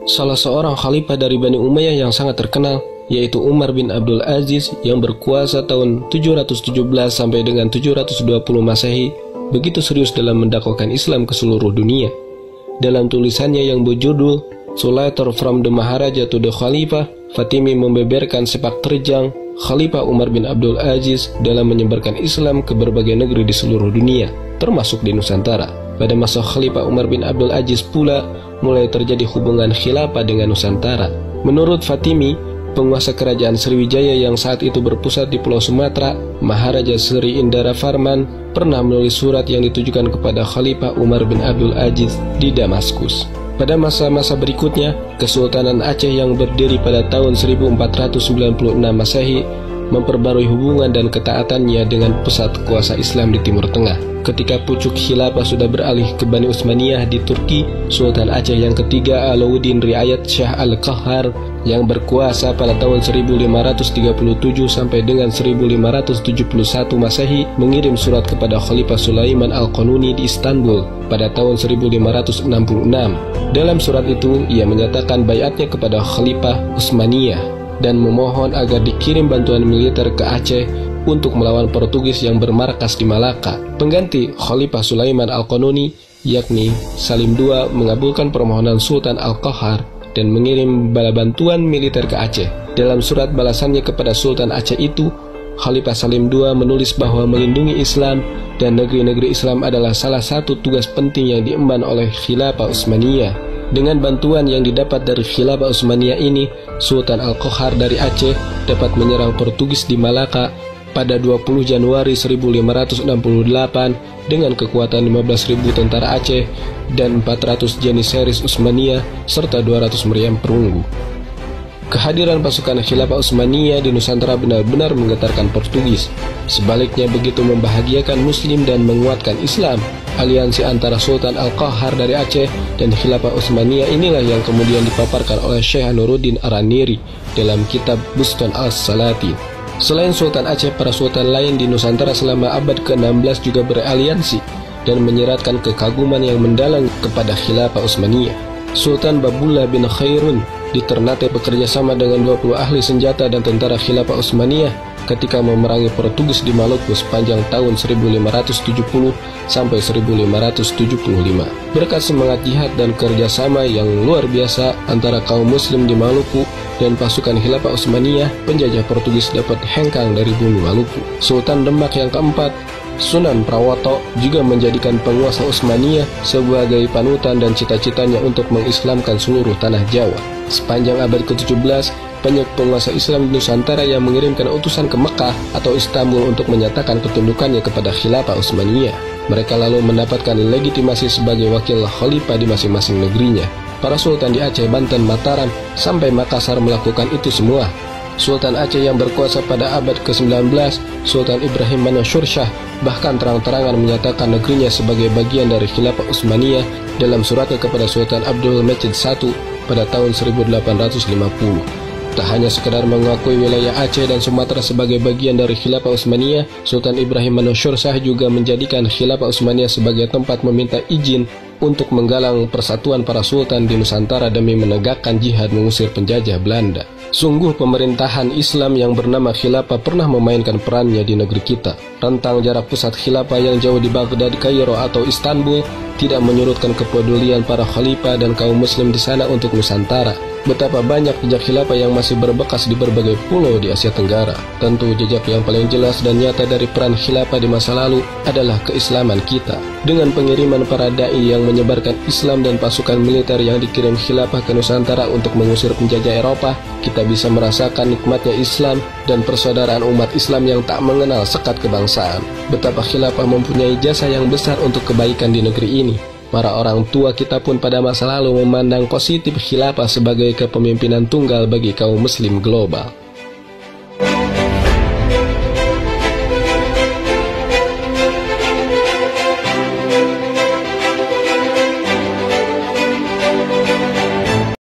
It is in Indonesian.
salah seorang khalifah dari Bani Umayyah yang sangat terkenal, yaitu Umar bin Abdul Aziz yang berkuasa tahun 717 sampai dengan 720 Masehi, begitu serius dalam mendakwakan Islam ke seluruh dunia. Dalam tulisannya yang berjudul So Letter from the Maharaja to the Khalifah, Fatimi membeberkan sepak terjang Khalifah Umar bin Abdul Aziz dalam menyebarkan Islam ke berbagai negeri di seluruh dunia, termasuk di Nusantara. Pada masa Khalifah Umar bin Abdul Aziz pula mulai terjadi hubungan khilafah dengan Nusantara. Menurut Fatimi, penguasa kerajaan Sriwijaya yang saat itu berpusat di Pulau Sumatera, Maharaja Sri Indara Farman, pernah menulis surat yang ditujukan kepada Khalifah Umar bin Abdul Aziz di Damaskus. Pada masa-masa berikutnya, Kesultanan Aceh yang berdiri pada tahun 1496 Masehi memperbarui hubungan dan ketaatannya dengan pusat kuasa Islam di Timur Tengah. Ketika pucuk khilafah sudah beralih ke Bani Utsmaniyah di Turki, Sultan Aceh yang ketiga Alauddin Riayat Shah Al-Qahar yang berkuasa pada tahun 1537 sampai dengan 1571 Masehi mengirim surat kepada Khalifah Sulaiman Al-Qanuni di Istanbul pada tahun 1566. Dalam surat itu, ia menyatakan baiatnya kepada Khalifah Utsmaniyah dan memohon agar dikirim bantuan militer ke Aceh untuk melawan Portugis yang bermarkas di Malaka. Pengganti Khalifah Sulaiman Al-Qanuni, yakni Salim II, mengabulkan permohonan Sultan Al-Qahar dan mengirim bala bantuan militer ke Aceh. Dalam surat balasannya kepada Sultan Aceh itu, Khalifah Salim II menulis bahwa melindungi Islam dan negeri-negeri Islam adalah salah satu tugas penting yang diemban oleh Khilafah Utsmaniyah. Dengan bantuan yang didapat dari Khilafah Utsmaniyah ini, Sultan Al-Qahar dari Aceh dapat menyerang Portugis di Malaka pada 20 Januari 1568 dengan kekuatan 15.000 tentara Aceh dan 400 janissaries Utsmaniyah serta 200 meriam perunggu. Kehadiran pasukan Khilafah Utsmaniyah di Nusantara benar-benar menggetarkan Portugis. Sebaliknya begitu membahagiakan Muslim dan menguatkan Islam. Aliansi antara Sultan Al-Qahar dari Aceh dan Khilafah Utsmaniyah inilah yang kemudian dipaparkan oleh Syekh Nuruddin Araniri dalam kitab Buston As-Salati. Selain Sultan Aceh, para sultan lain di Nusantara selama abad ke-16 juga beraliansi dan menyiratkan kekaguman yang mendalam kepada Khilafah Utsmaniyah. Sultan Babullah bin Khairun di Ternate bekerja sama dengan 20 ahli senjata dan tentara Khilafah Utsmaniyah ketika memerangi Portugis di Maluku sepanjang tahun 1570 sampai 1575. Berkat semangat jihad dan kerjasama yang luar biasa antara kaum muslim di Maluku dan pasukan Khilafah Utsmaniyah, penjajah Portugis dapat hengkang dari bumi Maluku. Sultan Demak yang keempat, Sunan Prawoto, juga menjadikan penguasa Utsmaniyah sebagai panutan dan cita-citanya untuk mengislamkan seluruh tanah Jawa. Sepanjang abad ke-17, banyak penguasa Islam di Nusantara yang mengirimkan utusan ke Mekah atau Istanbul untuk menyatakan ketundukannya kepada Khilafah Utsmaniyah. Mereka lalu mendapatkan legitimasi sebagai wakil khalifah di masing-masing negerinya. Para sultan di Aceh, Banten, Mataram, sampai Makassar melakukan itu semua. Sultan Aceh yang berkuasa pada abad ke-19, Sultan Ibrahim Mansur Shah, bahkan terang-terangan menyatakan negerinya sebagai bagian dari Khilafah Utsmaniyah dalam suratnya kepada Sultan Abdul Majid I pada tahun 1850. Tak hanya sekedar mengakui wilayah Aceh dan Sumatera sebagai bagian dari Khilafah Utsmaniyah, Sultan Ibrahim Mansur Shah juga menjadikan Khilafah Utsmaniyah sebagai tempat meminta izin untuk menggalang persatuan para sultan di Nusantara demi menegakkan jihad mengusir penjajah Belanda. Sungguh pemerintahan Islam yang bernama Khilafah pernah memainkan perannya di negeri kita. Rentang jarak pusat Khilafah yang jauh di Baghdad, Kairo atau Istanbul tidak menyurutkan kepedulian para khalifah dan kaum muslim di sana untuk Nusantara. Betapa banyak jejak khilafah yang masih berbekas di berbagai pulau di Asia Tenggara. Tentu jejak yang paling jelas dan nyata dari peran khilafah di masa lalu adalah keislaman kita. Dengan pengiriman para dai yang menyebarkan Islam dan pasukan militer yang dikirim khilafah ke Nusantara untuk mengusir penjajah Eropa, kita bisa merasakan nikmatnya Islam dan persaudaraan umat Islam yang tak mengenal sekat kebangsaan. Betapa khilafah mempunyai jasa yang besar untuk kebaikan di negeri ini. Para orang tua kita pun pada masa lalu memandang positif khilafah sebagai kepemimpinan tunggal bagi kaum muslim global.